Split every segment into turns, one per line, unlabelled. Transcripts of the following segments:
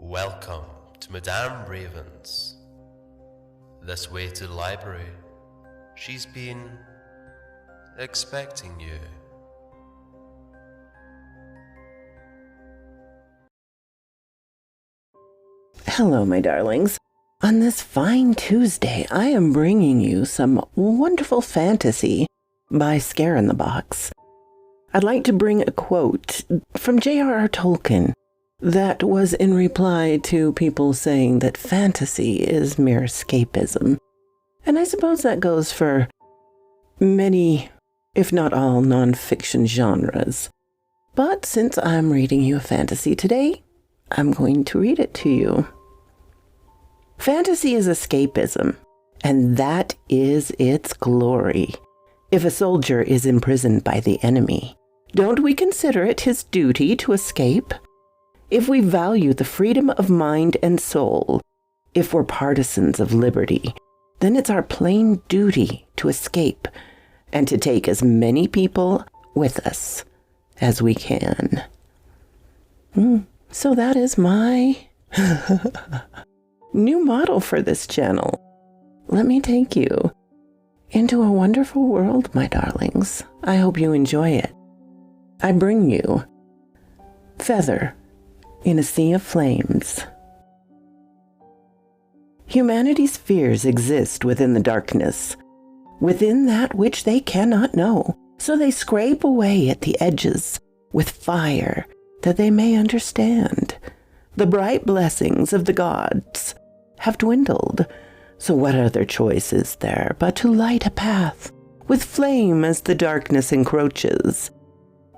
Welcome to Madame Raven's. This way to the library. She's been expecting you.
Hello, my darlings. On this fine Tuesday, I am bringing you some wonderful fantasy by Scare in the Box. I'd like to bring a quote from J.R.R. Tolkien that was in reply to people saying that fantasy is mere escapism. And I suppose that goes for many, if not all, nonfiction genres. But since I'm reading you a fantasy today, I'm going to read it to you. Fantasy is escapism, and that is its glory. If a soldier is imprisoned by the enemy, don't we consider it his duty to escape? If we value the freedom of mind and soul, if we're partisans of liberty, then it's our plain duty to escape and to take as many people with us as we can. So that is my new motto for this channel. Let me take you into a wonderful world, my darlings. I hope you enjoy it. I bring you Feather in a Sea of Flames. Humanity's fears exist within the darkness, within that which they cannot know, so they scrape away at the edges with fire that they may understand. The bright blessings of the gods have dwindled, so what other choice is there but to light a path with flame as the darkness encroaches?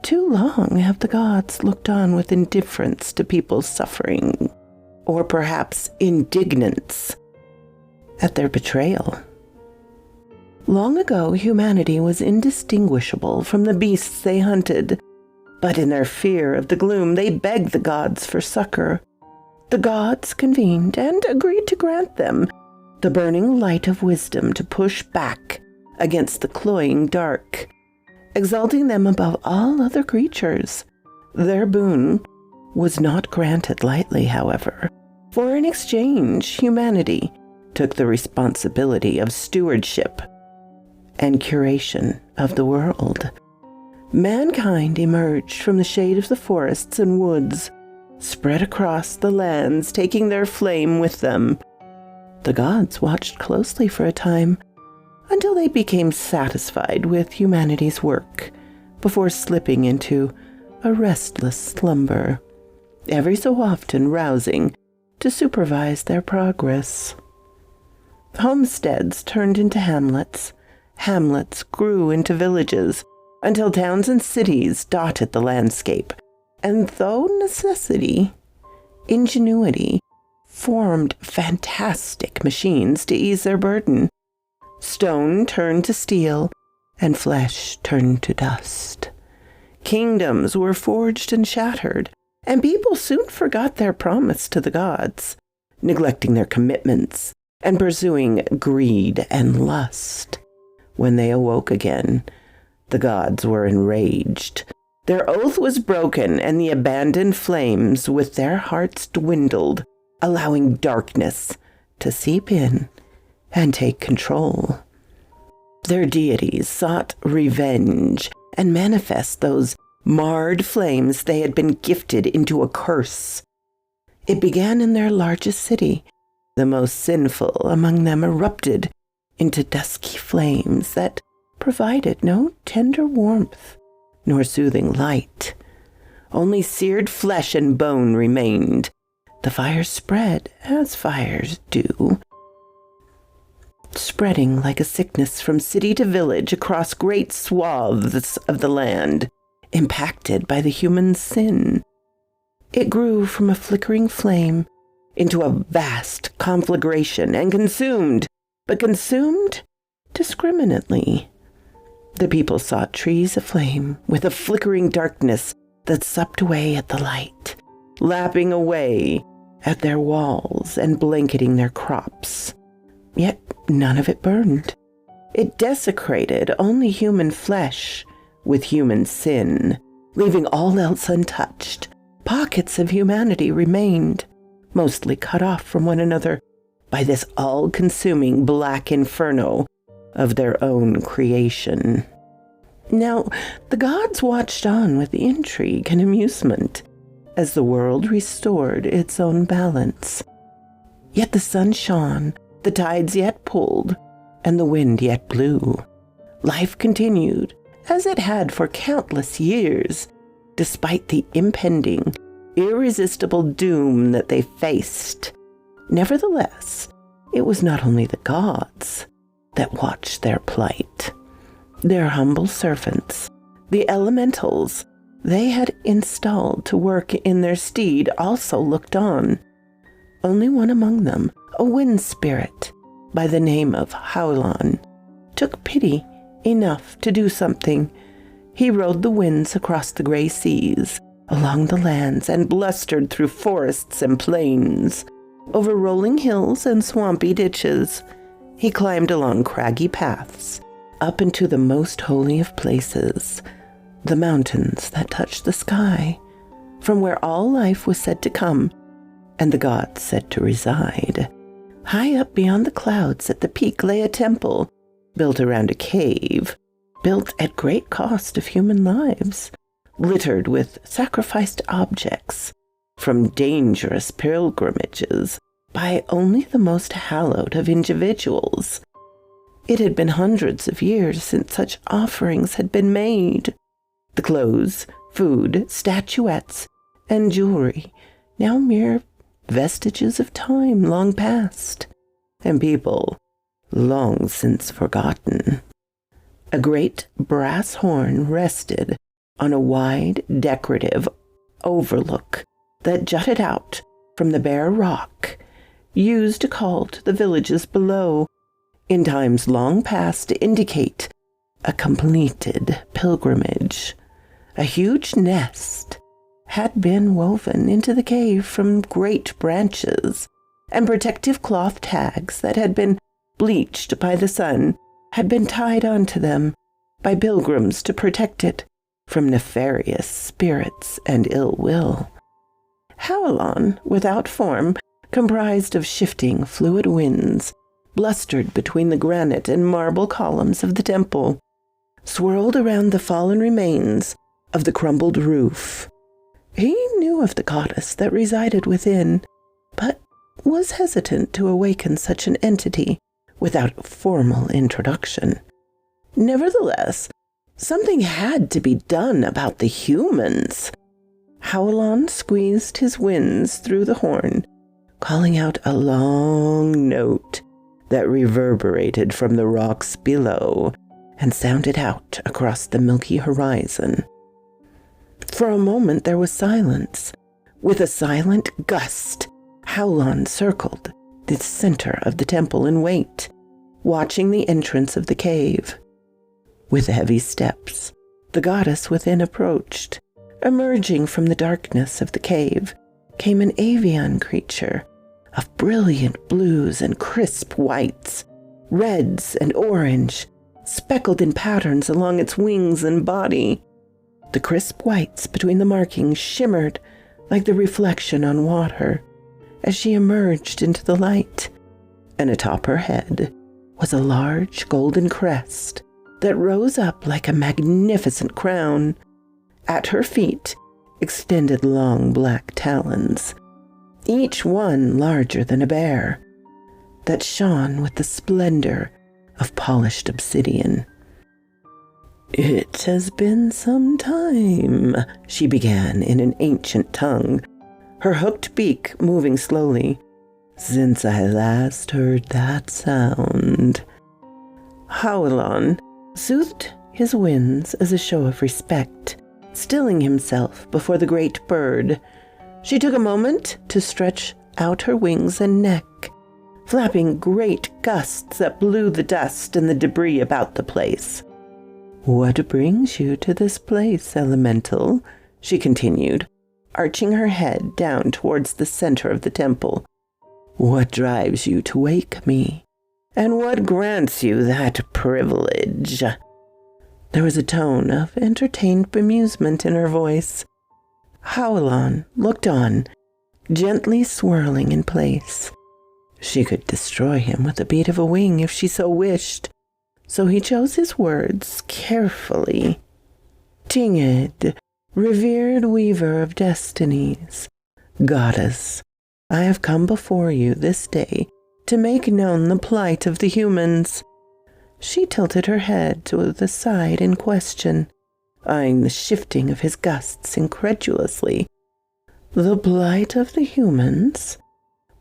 Too long have the gods looked on with indifference to people's suffering, or perhaps indignance at their betrayal. Long ago, humanity was indistinguishable from the beasts they hunted, but in their fear of the gloom, they begged the gods for succor. The gods convened and agreed to grant them the burning light of wisdom to push back against the cloying dark, exalting them above all other creatures. Their boon was not granted lightly, however, for in exchange, humanity took the responsibility of stewardship and curation of the world. Mankind emerged from the shade of the forests and woods, spread across the lands, taking their flame with them. The gods watched closely for a time, until they became satisfied with humanity's work, before slipping into a restless slumber, every so often rousing to supervise their progress. Homesteads turned into hamlets, hamlets grew into villages, until towns and cities dotted the landscape, and though necessity, ingenuity formed fantastic machines to ease their burden. Stone turned to steel, and flesh turned to dust. Kingdoms were forged and shattered, and people soon forgot their promise to the gods, neglecting their commitments and pursuing greed and lust. When they awoke again, the gods were enraged. Their oath was broken, and the abandoned flames with their hearts dwindled, allowing darkness to seep in and take control. Their deities sought revenge and manifest those marred flames they had been gifted into a curse. It began in their largest city. The most sinful among them erupted into dusky flames that provided no tender warmth nor soothing light. Only seared flesh and bone remained. The fire spread as fires do, spreading like a sickness from city to village across great swaths of the land, impacted by the human sin. It grew from a flickering flame into a vast conflagration and consumed, but consumed discriminately. The people sought trees aflame with a flickering darkness that supped away at the light, lapping away at their walls and blanketing their crops. Yet none of it burned. It desecrated only human flesh with human sin, leaving all else untouched. Pockets of humanity remained, mostly cut off from one another by this all-consuming black inferno of their own creation. Now, the gods watched on with intrigue and amusement as the world restored its own balance. Yet the sun shone, the tides yet pulled, and the wind yet blew. Life continued, as it had for countless years, despite the impending, irresistible doom that they faced. Nevertheless, it was not only the gods that watched their plight. Their humble servants, the elementals they had installed to work in their stead, also looked on. Only one among them, a wind spirit by the name of Howlon, took pity enough to do something. He rode the winds across the gray seas, along the lands, and blustered through forests and plains, over rolling hills and swampy ditches. He climbed along craggy paths, up into the most holy of places, the mountains that touched the sky, from where all life was said to come, and the gods said to reside. High up beyond the clouds at the peak lay a temple, built around a cave, built at great cost of human lives, littered with sacrificed objects from dangerous pilgrimages by only the most hallowed of individuals. It had been hundreds of years since such offerings had been made. The clothes, food, statuettes, and jewelry, now mere vestiges of time long past, and people long since forgotten. A great brass horn rested on a wide, decorative overlook that jutted out from the bare rock, used to call to the villages below, in times long past, to indicate a completed pilgrimage. A huge nest had been woven into the cave from great branches, and protective cloth tags that had been bleached by the sun had been tied onto them by pilgrims to protect it from nefarious spirits and ill will. Howlon, without form, comprised of shifting, fluid winds, blustered between the granite and marble columns of the temple, swirled around the fallen remains of the crumbled roof. He knew of the goddess that resided within, but was hesitant to awaken such an entity without formal introduction. Nevertheless, something had to be done about the humans. Howlon squeezed his winds through the horn, calling out a long note that reverberated from the rocks below and sounded out across the milky horizon. For a moment there was silence. With a silent gust, Howlon circled the center of the temple in wait, watching the entrance of the cave. With heavy steps, the goddess within approached. Emerging from the darkness of the cave came an avian creature of brilliant blues and crisp whites, reds and orange, speckled in patterns along its wings and body. The crisp whites between the markings shimmered like the reflection on water as she emerged into the light, and atop her head was a large golden crest that rose up like a magnificent crown. At her feet extended long black talons, each one larger than a bear, that shone with the splendor of polished obsidian. "It has been some time," she began in an ancient tongue, her hooked beak moving slowly, "since I last heard that sound." Howlon soothed his winds as a show of respect, stilling himself before the great bird. She took a moment to stretch out her wings and neck, flapping great gusts that blew the dust and the debris about the place. "What brings you to this place, elemental?" she continued, arching her head down towards the center of the temple. "What drives you to wake me? And what grants you that privilege?" There was a tone of entertained bemusement in her voice. Howlon looked on, gently swirling in place. She could destroy him with a beat of a wing if she so wished, so he chose his words carefully. Tinged, revered weaver of destinies, goddess, I have come before you this day to make known the plight of the humans. She tilted her head to the side in question, eyeing the shifting of his gusts incredulously. The plight of the humans?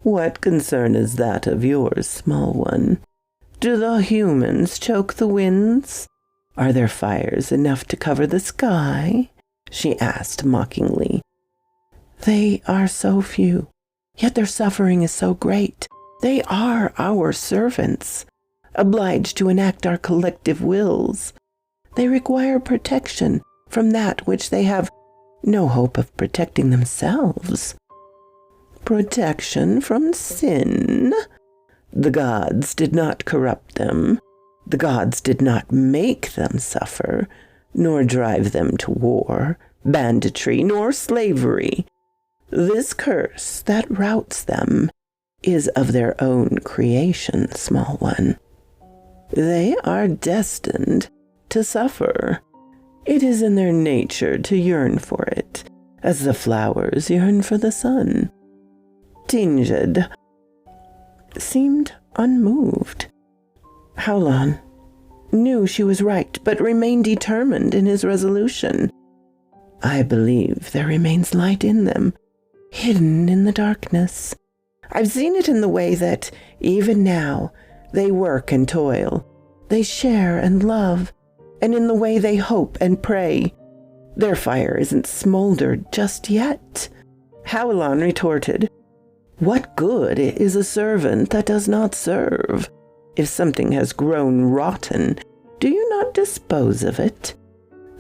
What concern is that of yours, small one? Do the humans choke the winds? Are there fires enough to cover the sky? She asked mockingly. They are so few, yet their suffering is so great. They are our servants, obliged to enact our collective wills. They require protection from that which they have no hope of protecting themselves. Protection from sin? The gods did not corrupt them. The gods did not make them suffer, nor drive them to war, banditry, nor slavery. This curse that routs them is of their own creation, small one. They are destined to suffer. It is in their nature to yearn for it, as the flowers yearn for the sun. Tinged seemed unmoved. Howlon knew she was right, but remained determined in his resolution. I believe there remains light in them, hidden in the darkness. I've seen it in the way that, even now, they work and toil. They share and love, and in the way they hope and pray. Their fire isn't smoldered just yet. Howlon retorted, What good is a servant that does not serve? If something has grown rotten, do you not dispose of it?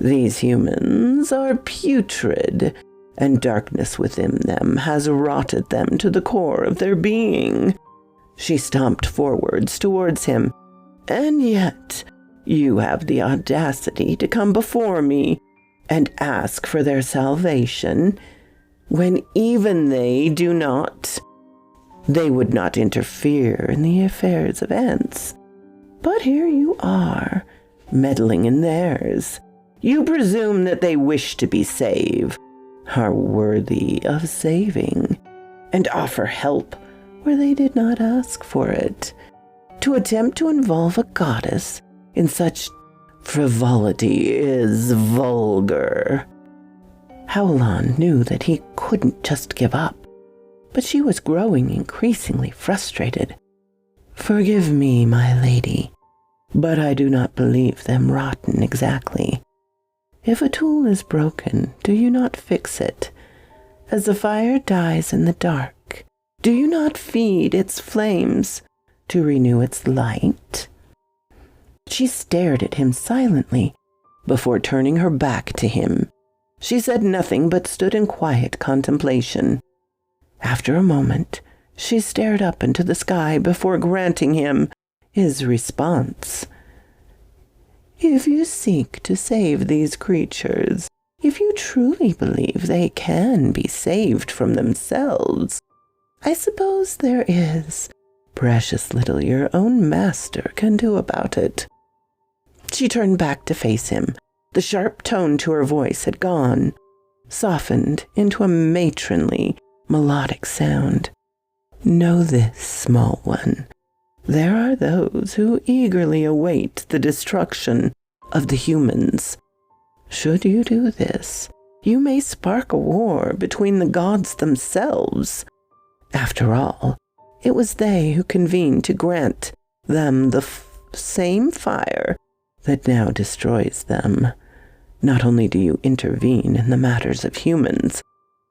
These humans are putrid, and darkness within them has rotted them to the core of their being. She stomped forwards towards him. And yet, you have the audacity to come before me and ask for their salvation, when even they do not. They would not interfere in the affairs of ants. But here you are, meddling in theirs. You presume that they wish to be saved, are worthy of saving, and offer help where they did not ask for it. To attempt to involve a goddess in such frivolity is vulgar. Howlon knew that he couldn't just give up, but she was growing increasingly frustrated. Forgive me, my lady, but I do not believe them rotten exactly. If a tool is broken, do you not fix it? As the fire dies in the dark, do you not feed its flames to renew its light? She stared at him silently before turning her back to him. She said nothing but stood in quiet contemplation. After a moment, she stared up into the sky before granting him his response. If you seek to save these creatures, if you truly believe they can be saved from themselves, I suppose there is precious little your own master can do about it. She turned back to face him. The sharp tone to her voice had gone, softened into a matronly, melodic sound. Know this, small one. There are those who eagerly await the destruction of the humans. Should you do this, you may spark a war between the gods themselves. After all, it was they who convened to grant them the same fire that now destroys them. Not only do you intervene in the matters of humans,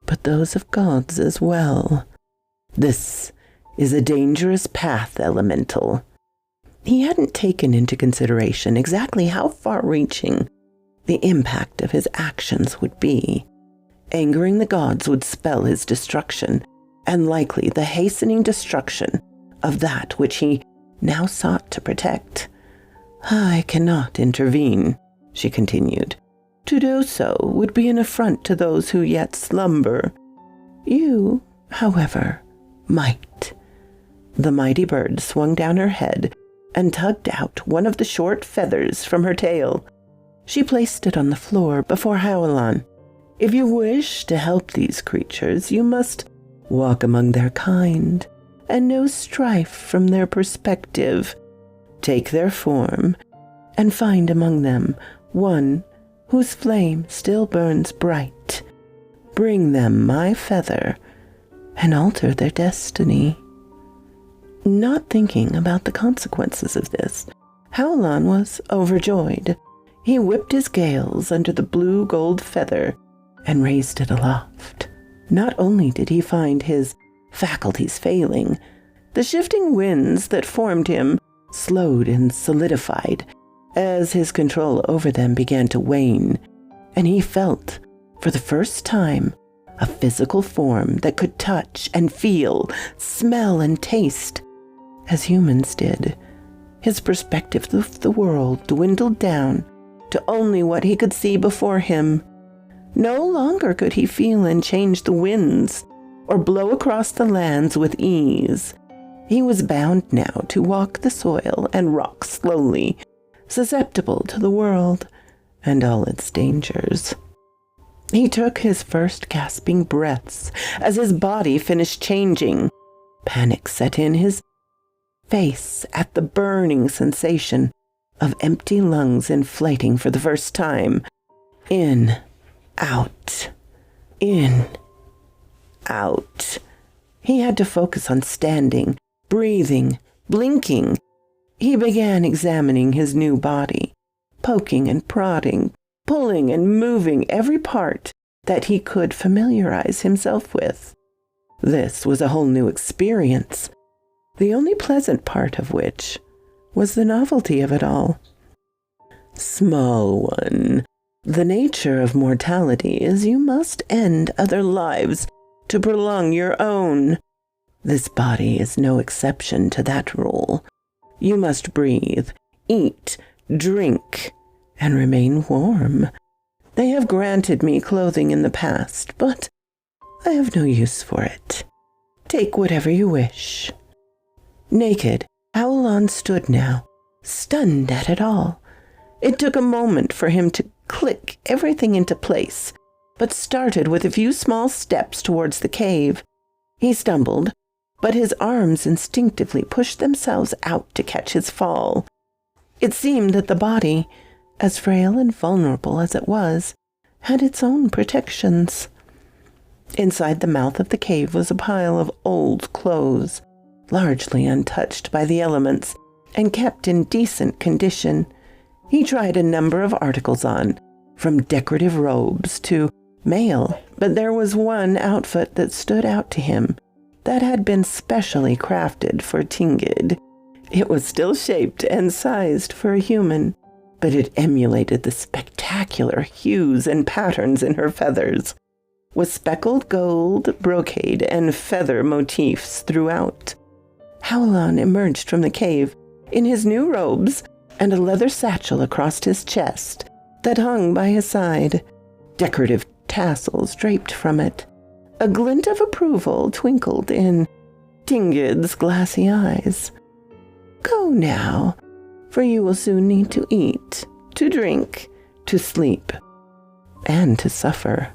but those of gods as well. This is a dangerous path, Elemental. He hadn't taken into consideration exactly how far-reaching the impact of his actions would be. Angering the gods would spell his destruction, and likely the hastening destruction of that which he now sought to protect. I cannot intervene, she continued. To do so would be an affront to those who yet slumber. You however, might. The mighty bird swung down her head and tugged out one of the short feathers from her tail. She placed it on the floor before Howlan. If you wish to help these creatures, you must walk among their kind and know strife from their perspective. Take their form and find among them one whose flame still burns bright. Bring them my feather and alter their destiny. Not thinking about the consequences of this, Howlan was overjoyed. He whipped his gales under the blue-gold feather and raised it aloft. Not only did he find his faculties failing, the shifting winds that formed him slowed and solidified as his control over them began to wane, and he felt, for the first time, a physical form that could touch and feel, smell and taste, as humans did. His perspective of the world dwindled down to only what he could see before him. No longer could he feel and change the winds or blow across the lands with ease. He was bound now to walk the soil and rock slowly, susceptible to the world and all its dangers. He took his first gasping breaths as his body finished changing. Panic set in his face at the burning sensation of empty lungs inflating for the first time. In, out, in, out. He had to focus on standing, breathing, blinking. He began examining his new body, poking and prodding, pulling and moving every part that he could familiarize himself with. This was a whole new experience, the only pleasant part of which was the novelty of it all. Small one, the nature of mortality is you must end other lives to prolong your own. This body is no exception to that rule. You must breathe, eat, drink, and remain warm. They have granted me clothing in the past, but I have no use for it. Take whatever you wish. Naked, Howlan stood now, stunned at it all. It took a moment for him to click everything into place, but started with a few small steps towards the cave. He stumbled, but his arms instinctively pushed themselves out to catch his fall. It seemed that the body, as frail and vulnerable as it was, had its own protections. Inside the mouth of the cave was a pile of old clothes, largely untouched by the elements and kept in decent condition. He tried a number of articles on, from decorative robes to mail, but there was one outfit that stood out to him that had been specially crafted for Tingid. It was still shaped and sized for a human, but it emulated the spectacular hues and patterns in her feathers, with speckled gold, brocade, and feather motifs throughout. Howlan emerged from the cave in his new robes and a leather satchel across his chest that hung by his side, decorative tassels draped from it. A glint of approval twinkled in Tingid's glassy eyes. Go now, for you will soon need to eat, to drink, to sleep, and to suffer.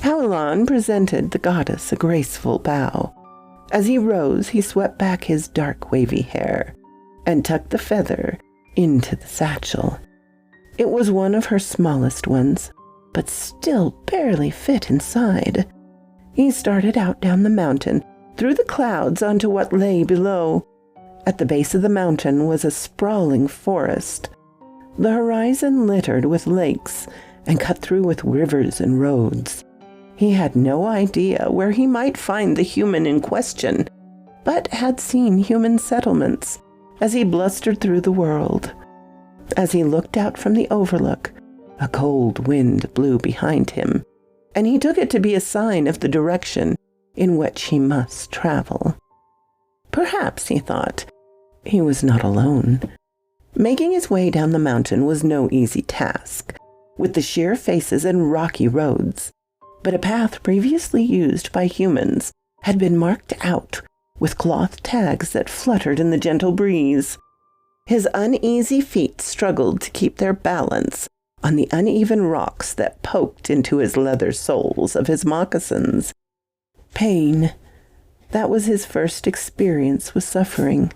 Howlan presented the goddess a graceful bow. As he rose, he swept back his dark wavy hair and tucked the feather into the satchel. It was one of her smallest ones, but still barely fit inside. He started out down the mountain, through the clouds onto what lay below. At the base of the mountain was a sprawling forest, the horizon littered with lakes and cut through with rivers and roads. He had no idea where he might find the human in question, but had seen human settlements as he blustered through the world. As he looked out from the overlook, a cold wind blew behind him, and he took it to be a sign of the direction in which he must travel. Perhaps, he thought, he was not alone. Making his way down the mountain was no easy task, with the sheer faces and rocky roads, but a path previously used by humans had been marked out with cloth tags that fluttered in the gentle breeze. His uneasy feet struggled to keep their balance on the uneven rocks that poked into his leather soles of his moccasins. Pain. That was his first experience with suffering.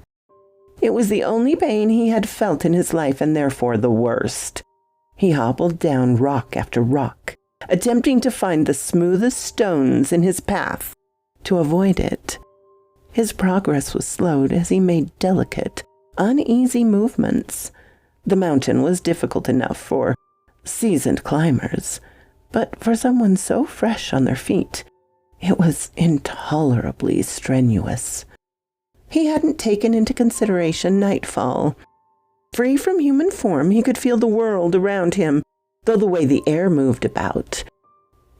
It was the only pain he had felt in his life, and therefore the worst. He hobbled down rock after rock, attempting to find the smoothest stones in his path to avoid it. His progress was slowed as he made delicate, uneasy movements. The mountain was difficult enough for seasoned climbers, but for someone so fresh on their feet, it was intolerably strenuous. He hadn't taken into consideration nightfall. Free from human form, he could feel the world around him, though the way the air moved about,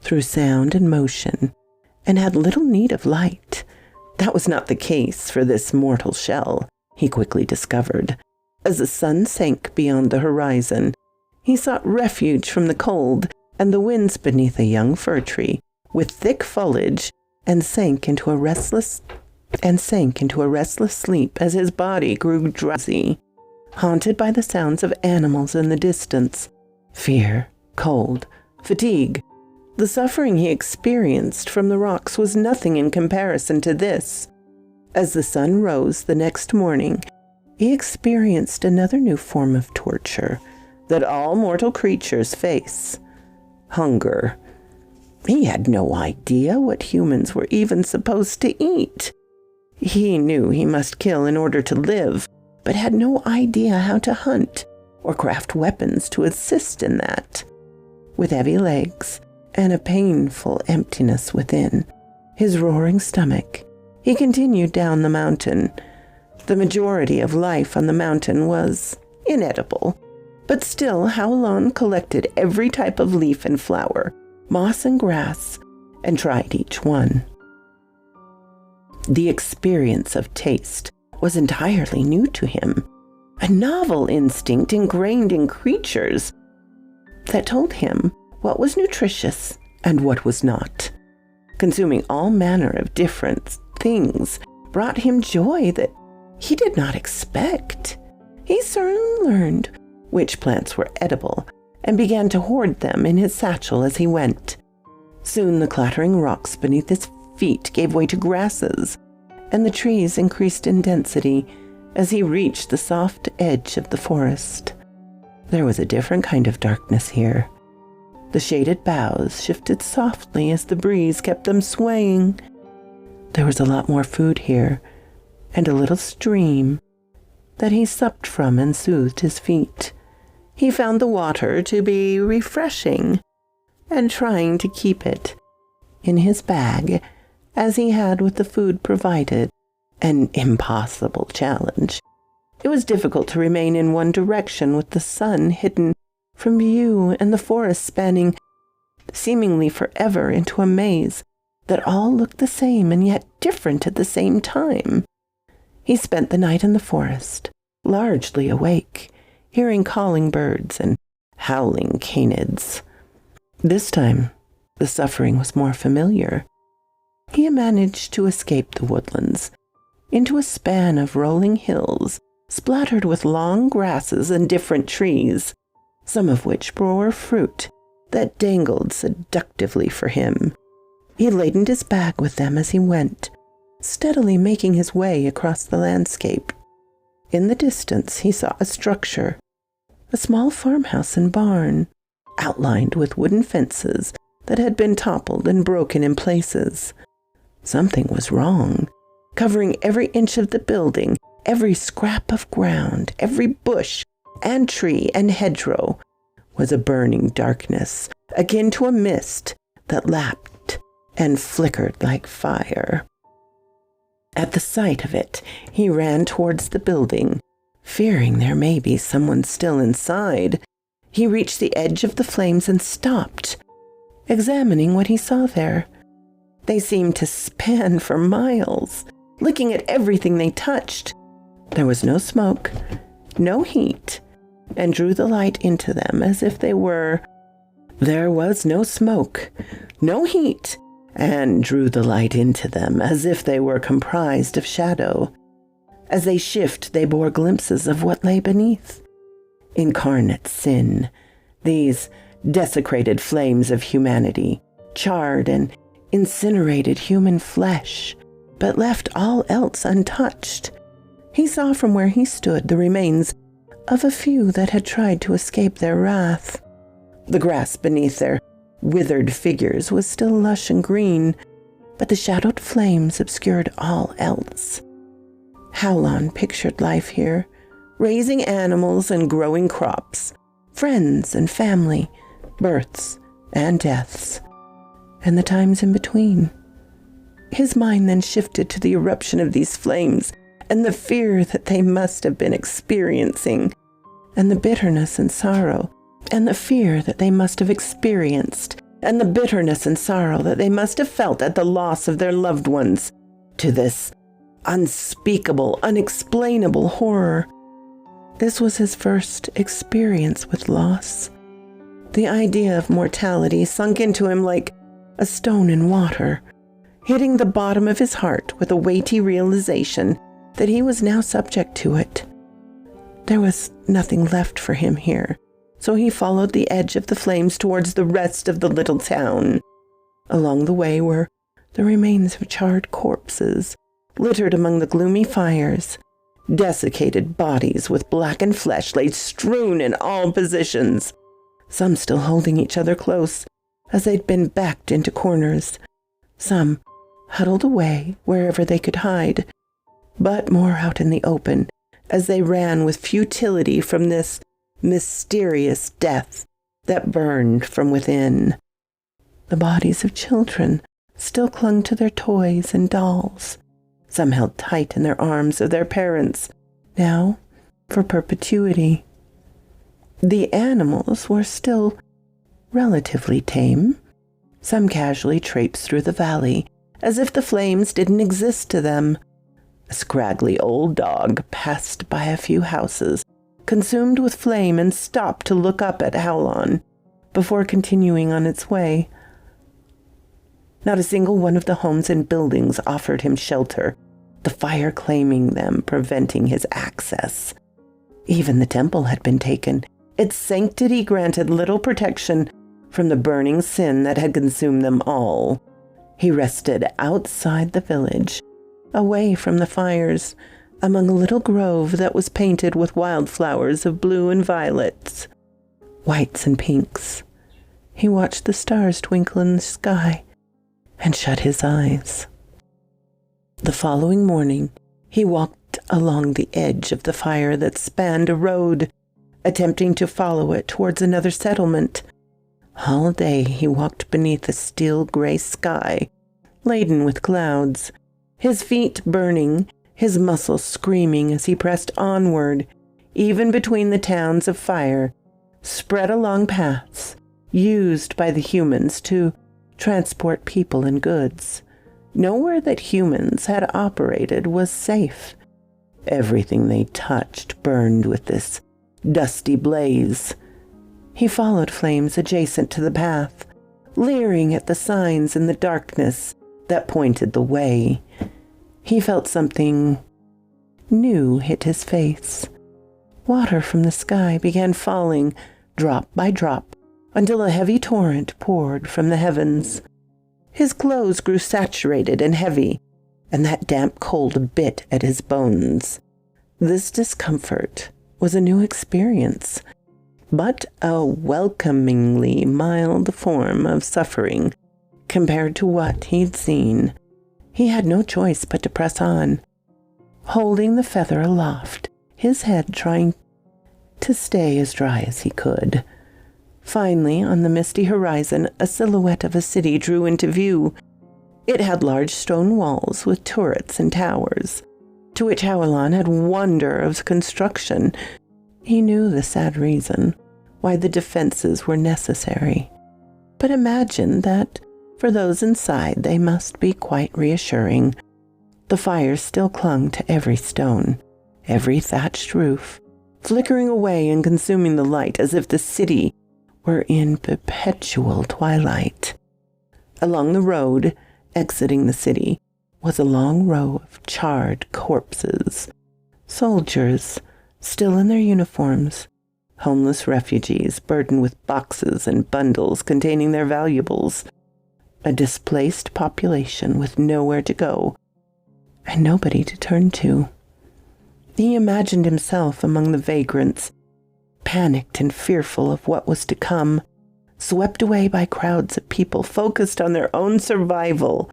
through sound and motion, and had little need of light. That was not the case for this mortal shell, he quickly discovered. As the sun sank beyond the horizon, he sought refuge from the cold and the winds beneath a young fir tree with thick foliage, and sank into a restless sleep as his body grew drowsy, haunted by the sounds of animals in the distance. Fear, cold, fatigue. The suffering he experienced from the rocks was nothing in comparison to this. As the sun rose the next morning, he experienced another new form of torture that all mortal creatures face: hunger. He had no idea what humans were even supposed to eat. He knew he must kill in order to live, but had no idea how to hunt or craft weapons to assist in that. With heavy legs and a painful emptiness within his roaring stomach, he continued down the mountain. The majority of life on the mountain was inedible, but still Howlon collected every type of leaf and flower, moss and grass, and tried each one. The experience of taste was entirely new to him, a novel instinct ingrained in creatures that told him what was nutritious and what was not. Consuming all manner of different things brought him joy that he did not expect. He soon learned which plants were edible and began to hoard them in his satchel as he went. Soon the clattering rocks beneath his feet gave way to grasses, and the trees increased in density as he reached the soft edge of the forest. There was a different kind of darkness here. The shaded boughs shifted softly as the breeze kept them swaying. There was a lot more food here, and a little stream that he supped from and soothed his feet. He found the water to be refreshing, and trying to keep it in his bag as he had with the food provided, an impossible challenge. It was difficult to remain in one direction with the sun hidden from view and the forest spanning seemingly forever into a maze that all looked the same and yet different at the same time. He spent the night in the forest, largely awake, hearing calling birds and howling canids. This time, the suffering was more familiar. He managed to escape the woodlands into a span of rolling hills splattered with long grasses and different trees, some of which bore fruit that dangled seductively for him. He laden his bag with them as he went, steadily making his way across the landscape. In the distance he saw a structure, a small farmhouse and barn, outlined with wooden fences that had been toppled and broken in places. Something was wrong. Covering every inch of the building, every scrap of ground, every bush and tree and hedgerow was a burning darkness, akin to a mist that lapped and flickered like fire. At the sight of it, he ran towards the building, fearing there may be someone still inside. He reached the edge of the flames and stopped, examining what he saw there. They seemed to span for miles, licking at everything they touched. There was no smoke, no heat, and drew the light into them as if they were. There was no smoke, no heat, and drew the light into them as if they were comprised of shadow. As they shift, they bore glimpses of what lay beneath. Incarnate sin, these desecrated flames of humanity, charred and incinerated human flesh, but left all else untouched. He saw from where he stood the remains of a few that had tried to escape their wrath. The grass beneath their withered figures was still lush and green, but the shadowed flames obscured all else. Howlon pictured life here, raising animals and growing crops, friends and family, births and deaths, and the times in between. His mind then shifted to the eruption of these flames and the fear that they must have been experiencing, and the bitterness and sorrow, and the fear that they must have experienced, and the bitterness and sorrow that they must have felt at the loss of their loved ones, to this unspeakable, unexplainable horror. This was his first experience with loss. The idea of mortality sunk into him like a stone in water, hitting the bottom of his heart with a weighty realization that he was now subject to it. There was nothing left for him here, so he followed the edge of the flames towards the rest of the little town. Along the way were the remains of charred corpses, littered among the gloomy fires. Desiccated bodies with blackened flesh lay strewn in all positions, some still holding each other close as they'd been backed into corners, some huddled away wherever they could hide, but more out in the open as they ran with futility from this mysterious death that burned from within. The bodies of children still clung to their toys and dolls, some held tight in their arms of their parents, now for perpetuity. The animals were still relatively tame. Some casually traipsed through the valley, as if the flames didn't exist to them. A scraggly old dog passed by a few houses, consumed with flame, and stopped to look up at Howlon before continuing on its way. Not a single one of the homes and buildings offered him shelter, the fire claiming them, preventing his access. Even the temple had been taken. Its sanctity granted little protection from the burning sin that had consumed them all. He rested outside the village, away from the fires, among a little grove that was painted with wildflowers of blue and violets, whites and pinks. He watched the stars twinkle in the sky and shut his eyes. The following morning, he walked along the edge of the fire that spanned a road, attempting to follow it towards another settlement. All day he walked beneath a steel gray sky, laden with clouds, his feet burning, his muscles screaming as he pressed onward, even between the towns of fire, spread along paths used by the humans to transport people and goods. Nowhere that humans had operated was safe. Everything they touched burned with this dusty blaze. He followed flames adjacent to the path, leering at the signs in the darkness that pointed the way. He felt something new hit his face. Water from the sky began falling, drop by drop, until a heavy torrent poured from the heavens. His clothes grew saturated and heavy, and that damp cold bit at his bones. This discomfort was a new experience, but a welcomingly mild form of suffering compared to what he'd seen. He had no choice but to press on, holding the feather aloft, his head trying to stay as dry as he could. Finally, on the misty horizon, a silhouette of a city drew into view. It had large stone walls with turrets and towers, to which Howlon had wonder of construction. He knew the sad reason why the defenses were necessary, but imagined that for those inside they must be quite reassuring. The fires still clung to every stone, every thatched roof, flickering away and consuming the light as if the city were in perpetual twilight. Along the road, exiting the city was a long row of charred corpses. Soldiers, still in their uniforms. Homeless refugees burdened with boxes and bundles containing their valuables. A displaced population with nowhere to go and nobody to turn to. He imagined himself among the vagrants, panicked and fearful of what was to come, swept away by crowds of people focused on their own survival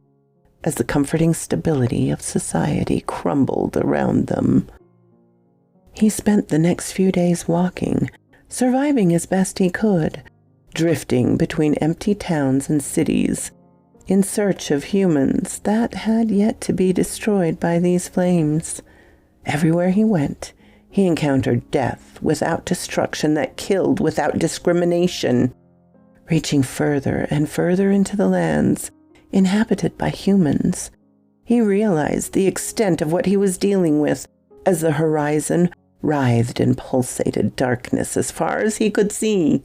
as the comforting stability of society crumbled around them. He spent the next few days walking, surviving as best he could, drifting between empty towns and cities, in search of humans that had yet to be destroyed by these flames. Everywhere he went, he encountered death without destruction that killed without discrimination. Reaching further and further into the lands inhabited by humans, he realized the extent of what he was dealing with as the horizon writhed and pulsated darkness as far as he could see.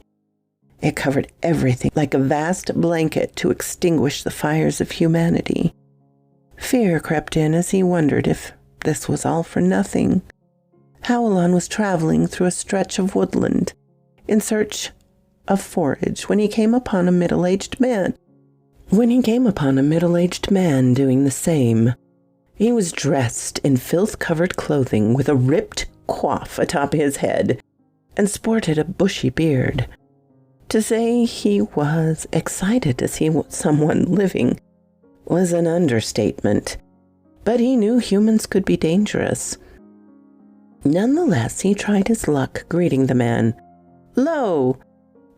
It covered everything like a vast blanket to extinguish the fires of humanity. Fear crept in as he wondered if this was all for nothing. Howlon was traveling through a stretch of woodland in search of forage when he came upon a middle-aged man. doing the same. He was dressed in filth-covered clothing with a ripped coif atop his head and sported a bushy beard. To say he was excited to see someone living was an understatement, but he knew humans could be dangerous. Nonetheless, he tried his luck greeting the man. "Lo!"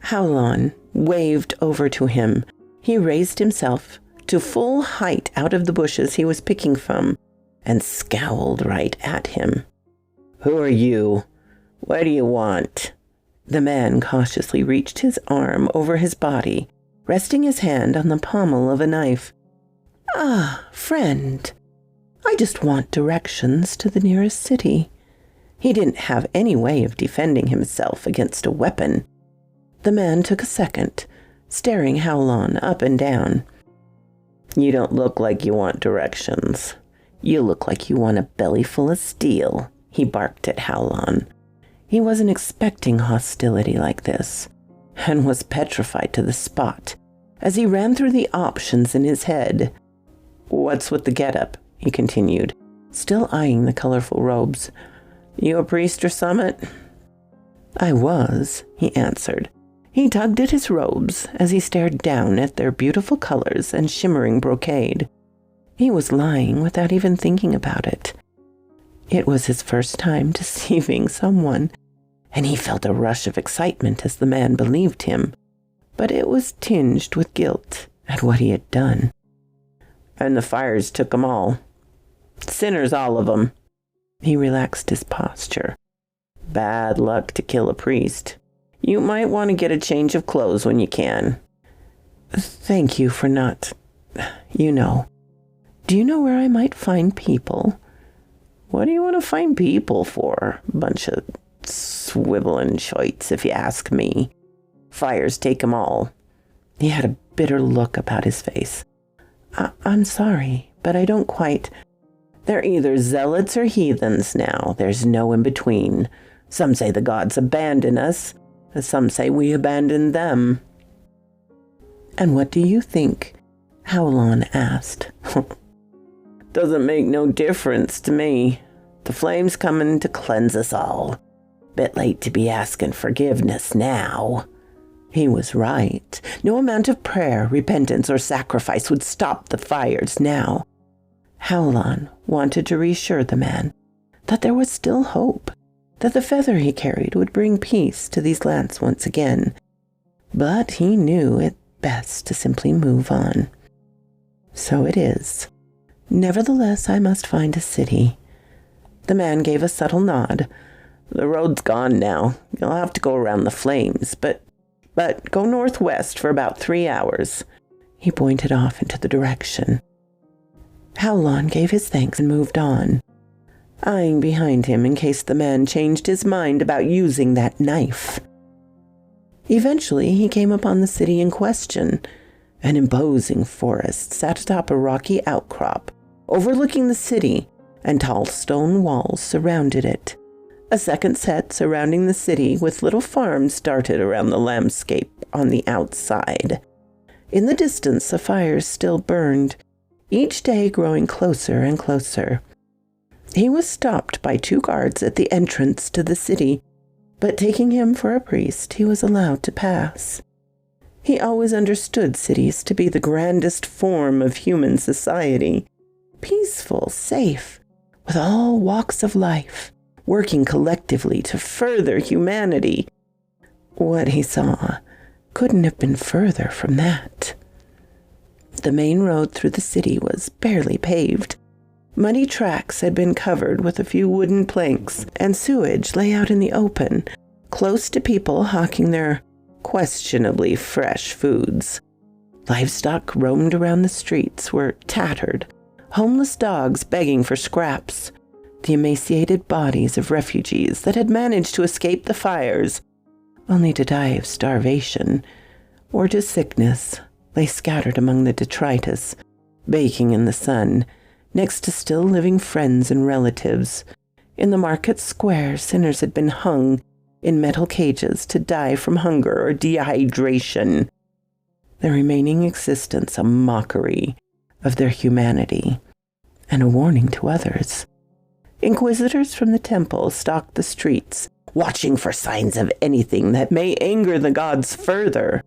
Howlon waved over to him. He raised himself to full height out of the bushes he was picking from and scowled right at him. "Who are you? What do you want?" The man cautiously reached his arm over his body, resting his hand on the pommel of a knife. "Ah, friend, I just want directions to the nearest city." He didn't have any way of defending himself against a weapon. The man took a second, staring Howlon up and down. "You don't look like you want directions. You look like you want a belly full of steel," he barked at Howlon. He wasn't expecting hostility like this, and was petrified to the spot as he ran through the options in his head. "What's with the getup?" he continued, still eyeing the colorful robes. "You a priest or summit?" "I was," he answered. He tugged at his robes as he stared down at their beautiful colors and shimmering brocade. He was lying without even thinking about it. It was his first time deceiving someone, and he felt a rush of excitement as the man believed him, but it was tinged with guilt at what he had done. "And the fires took 'em all. Sinners, all of 'em." He relaxed his posture. "Bad luck to kill a priest. You might want to get a change of clothes when you can." "Thank you for not, you know. Do you know where I might find people?" "What do you want to find people for? Bunch of swiveling shoits, if you ask me. Fires take 'em all." He had a bitter look about his face. I'm sorry, but I don't quite. They're either zealots or heathens now. There's no in between. Some say the gods abandon us, and some say we abandon them." "And what do you think?" Howlon asked. "Doesn't make no difference to me. The flame's coming to cleanse us all. Bit late to be asking forgiveness now." He was right. No amount of prayer, repentance, or sacrifice would stop the fires now. Howlon wanted to reassure the man that there was still hope, that the feather he carried would bring peace to these lands once again. But he knew it best to simply move on. "So it is. Nevertheless, I must find a city." The man gave a subtle nod. "The road's gone now. You'll have to go around the flames, but go northwest for about 3 hours." He pointed off into the direction. Howlon gave his thanks and moved on, eyeing behind him in case the man changed his mind about using that knife. Eventually, he came upon the city in question. An imposing forest sat atop a rocky outcrop, overlooking the city, and tall stone walls surrounded it. A second set surrounding the city with little farms darted around the landscape on the outside. In the distance, the fires still burned, each day growing closer and closer. He was stopped by 2 guards at the entrance to the city, but taking him for a priest, he was allowed to pass. He always understood cities to be the grandest form of human society, peaceful, safe, with all walks of life, working collectively to further humanity. What he saw couldn't have been further from that. The main road through the city was barely paved. Muddy tracks had been covered with a few wooden planks, and sewage lay out in the open, close to people hawking their questionably fresh foods. Livestock roamed around the streets, were tattered, homeless dogs begging for scraps. The emaciated bodies of refugees that had managed to escape the fires, only to die of starvation or to sickness, lay scattered among the detritus, baking in the sun, next to still living friends and relatives. In the market square, sinners had been hung in metal cages to die from hunger or dehydration, their remaining existence a mockery of their humanity and a warning to others. Inquisitors from the temple stalked the streets, watching for signs of anything that may anger the gods further.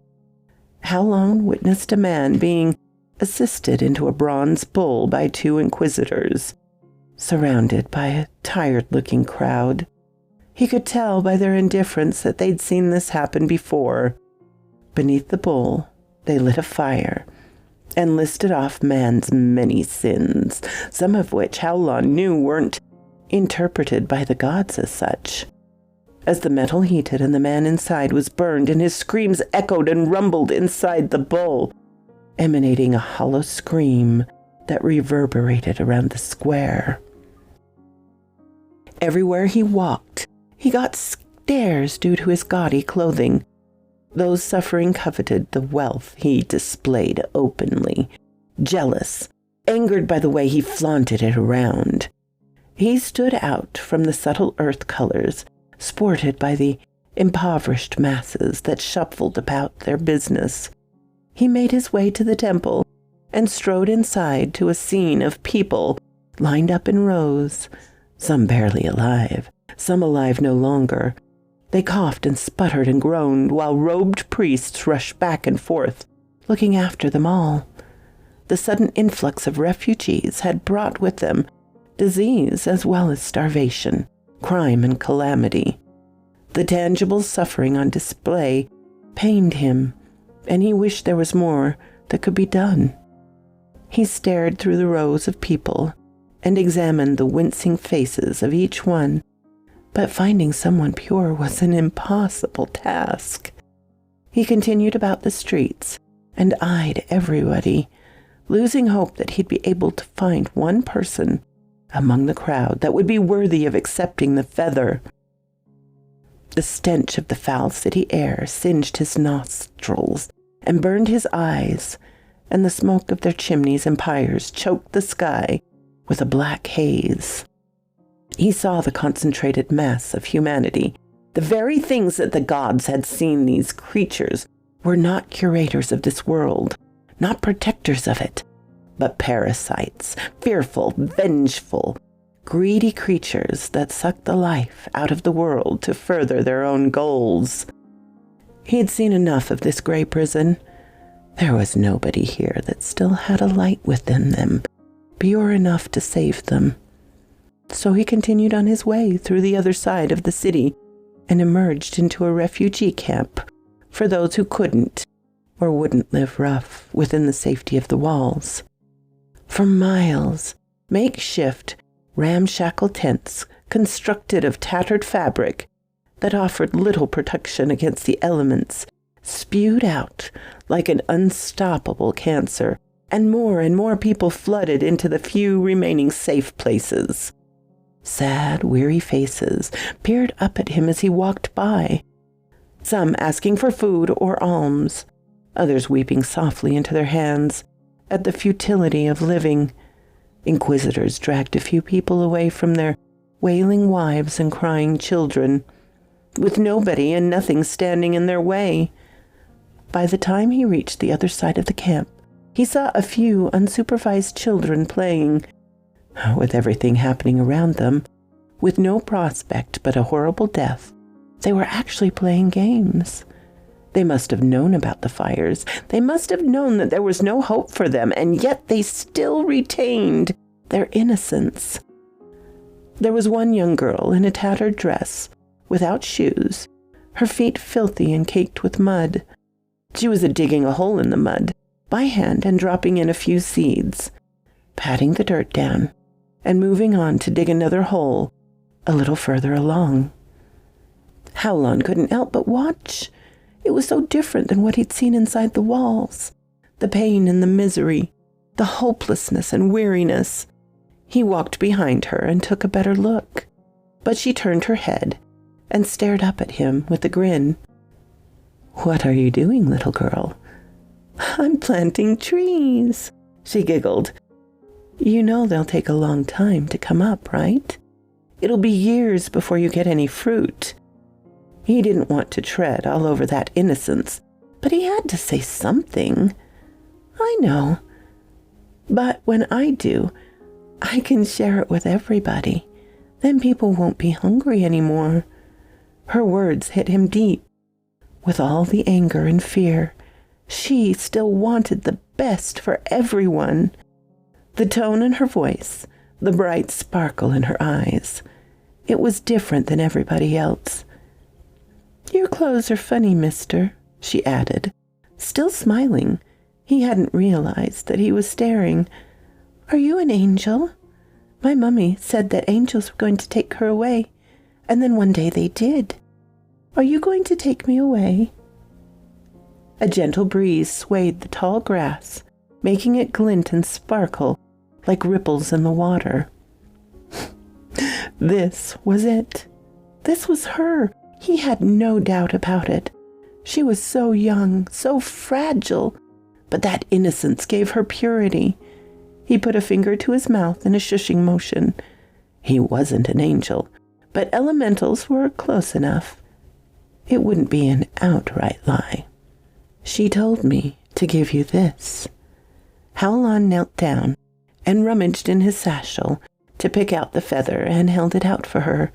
Halon witnessed a man being assisted into a bronze bull by 2 inquisitors, surrounded by a tired-looking crowd. He could tell by their indifference that they'd seen this happen before. Beneath the bull, they lit a fire and listed off man's many sins, some of which Halon knew weren't interpreted by the gods as such. As the metal heated and the man inside was burned, and his screams echoed and rumbled inside the bull, emanating a hollow scream that reverberated around the square. Everywhere he walked, he got stares due to his gaudy clothing. Those suffering coveted the wealth he displayed openly, jealous, angered by the way he flaunted it around. He stood out from the subtle earth colors sported by the impoverished masses that shuffled about their business. He made his way to the temple and strode inside to a scene of people lined up in rows, some barely alive, some alive no longer. They coughed and sputtered and groaned while robed priests rushed back and forth, looking after them all. The sudden influx of refugees had brought with them disease as well as starvation, crime and calamity. The tangible suffering on display pained him, and he wished there was more that could be done. He stared through the rows of people and examined the wincing faces of each one, but finding someone pure was an impossible task. He continued about the streets and eyed everybody, losing hope that he'd be able to find one person among the crowd that would be worthy of accepting the feather. The stench of the foul city air singed his nostrils and burned his eyes, and the smoke of their chimneys and pyres choked the sky with a black haze. He saw the concentrated mass of humanity. The very things that the gods had seen these creatures were not curators of this world, not protectors of it, but parasites, fearful, vengeful, greedy creatures that sucked the life out of the world to further their own goals. He had seen enough of this gray prison. There was nobody here that still had a light within them, pure enough to save them. So he continued on his way through the other side of the city and emerged into a refugee camp for those who couldn't or wouldn't live rough within the safety of the walls. For miles, makeshift, ramshackle tents constructed of tattered fabric that offered little protection against the elements spewed out like an unstoppable cancer, and more people flooded into the few remaining safe places. Sad, weary faces peered up at him as he walked by, some asking for food or alms, others weeping softly into their hands at the futility of living. Inquisitors dragged a few people away from their wailing wives and crying children, with nobody and nothing standing in their way. By the time he reached the other side of the camp, he saw a few unsupervised children playing. With everything happening around them, with no prospect but a horrible death, they were actually playing games. They must have known about the fires. They must have known that there was no hope for them, and yet they still retained their innocence. There was one young girl in a tattered dress, without shoes, her feet filthy and caked with mud. She was digging a hole in the mud by hand and dropping in a few seeds, patting the dirt down, and moving on to dig another hole a little further along. Howlon couldn't help but watch. It was so different than what he'd seen inside the walls. The pain and the misery, the hopelessness and weariness. He walked behind her and took a better look, but she turned her head and stared up at him with a grin. "What are you doing, little girl?" "I'm planting trees," she giggled. "You know they'll take a long time to come up, right? It'll be years before you get any fruit." He didn't want to tread all over that innocence, but he had to say something. "I know. But when I do, I can share it with everybody. Then people won't be hungry anymore." Her words hit him deep. With all the anger and fear, she still wanted the best for everyone. The tone in her voice, the bright sparkle in her eyes. It was different than everybody else. "Your clothes are funny, mister," she added, still smiling. He hadn't realized that he was staring. "Are you an angel? My mummy said that angels were going to take her away, and then one day they did. Are you going to take me away?" A gentle breeze swayed the tall grass, making it glint and sparkle like ripples in the water. This was it. This was her. He had no doubt about it. She was so young, so fragile, but that innocence gave her purity. He put a finger to his mouth in a shushing motion. He wasn't an angel, but elementals were close enough. It wouldn't be an outright lie. "She told me to give you this." Howlon knelt down and rummaged in his satchel to pick out the feather and held it out for her.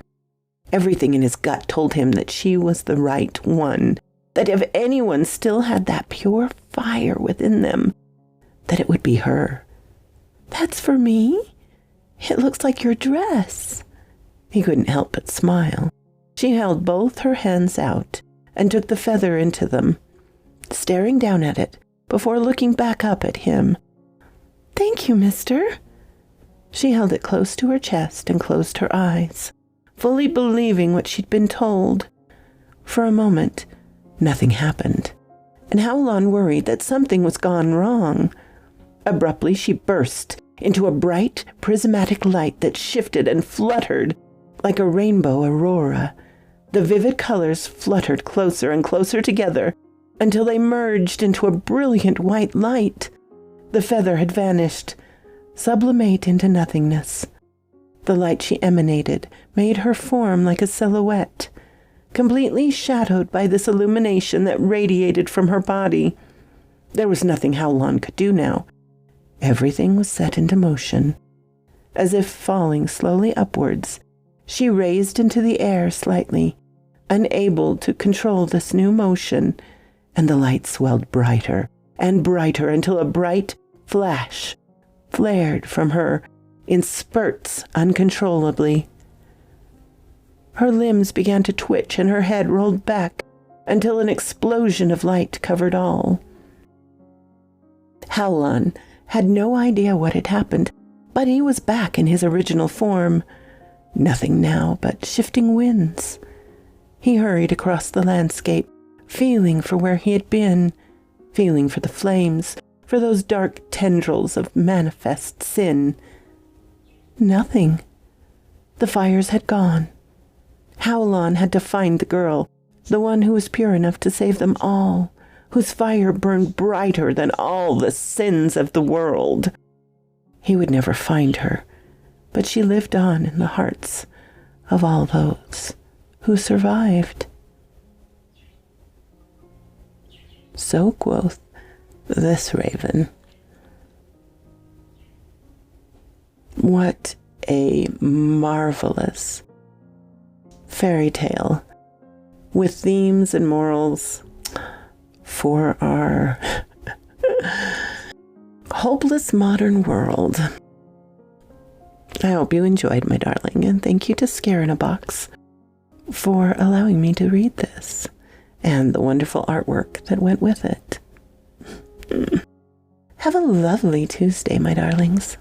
Everything in his gut told him that she was the right one, that if anyone still had that pure fire within them, that it would be her. "That's for me? It looks like your dress." He couldn't help but smile. She held both her hands out and took the feather into them, staring down at it before looking back up at him. "Thank you, mister." She held it close to her chest and closed her eyes, fully believing what she'd been told. For a moment, nothing happened, and Howlon worried that something was gone wrong. Abruptly, she burst into a bright, prismatic light that shifted and fluttered like a rainbow aurora. The vivid colors fluttered closer and closer together until they merged into a brilliant white light. The feather had vanished, sublimate into nothingness. The light she emanated made her form like a silhouette, completely shadowed by this illumination that radiated from her body. There was nothing Howlon could do now. Everything was set into motion. As if falling slowly upwards, she raised into the air slightly, unable to control this new motion, and the light swelled brighter and brighter until a bright flash flared from her in spurts uncontrollably. Her limbs began to twitch and her head rolled back until an explosion of light covered all. Howlon had no idea what had happened, but he was back in his original form. Nothing now but shifting winds. He hurried across the landscape, feeling for where he had been, feeling for the flames, for those dark tendrils of manifest sin. Nothing. The fires had gone. Howlon had to find the girl, the one who was pure enough to save them all, whose fire burned brighter than all the sins of the world. He would never find her, but she lived on in the hearts of all those who survived. So quoth this raven. What a marvelous fairy tale with themes and morals for our hopeless modern world. I hope you enjoyed, my darling, and thank you to Scare in a Box for allowing me to read this and the wonderful artwork that went with it. Have a lovely Tuesday, my darlings.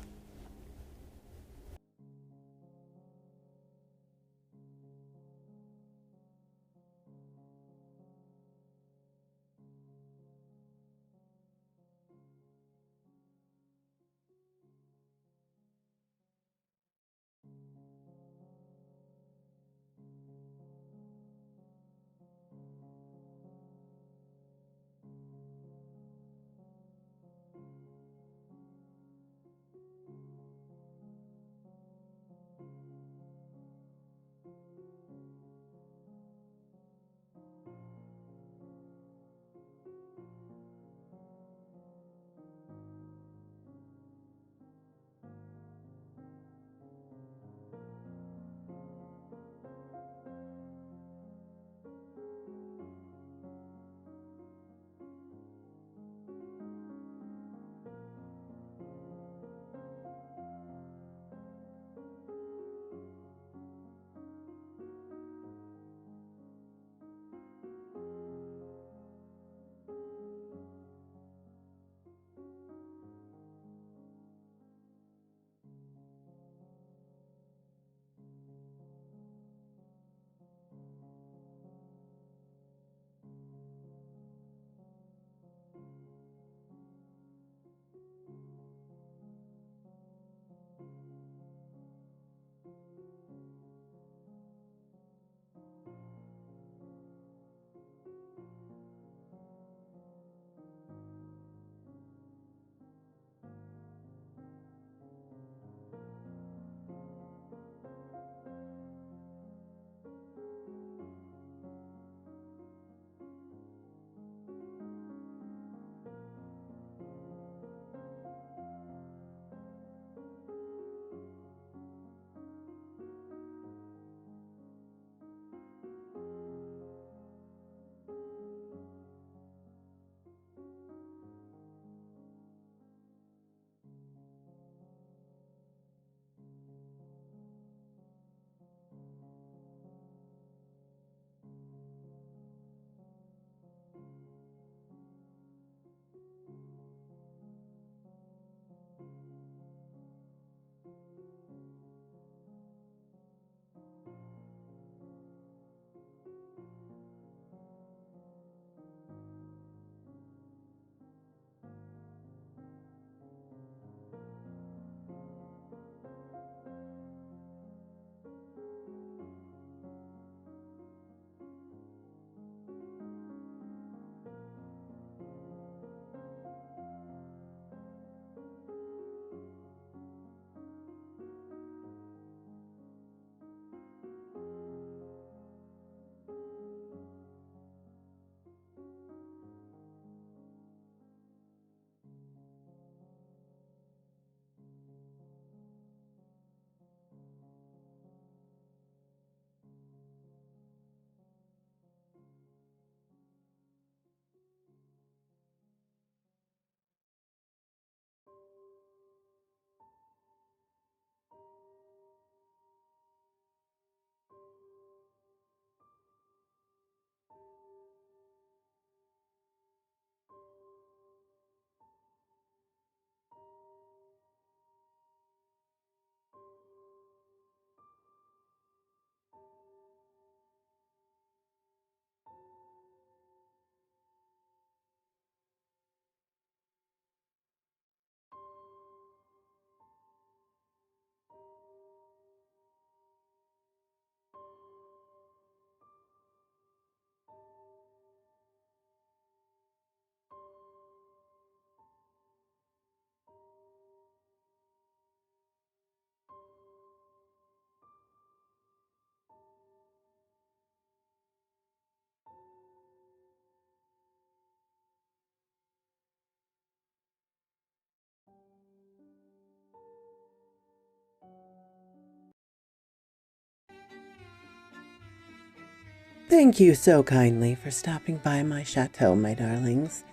Thank you so kindly for stopping by my chateau, my darlings.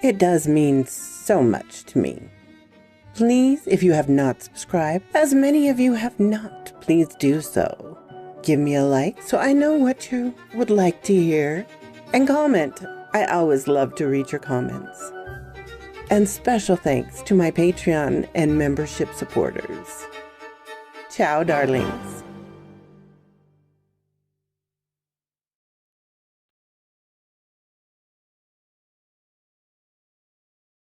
It does mean so much to me. Please, if you have not subscribed, as many of you have not, please do so. Give me a like so I know what you would like to hear. And comment. I always love to read your comments. And special thanks to my Patreon and membership supporters. Ciao, darlings.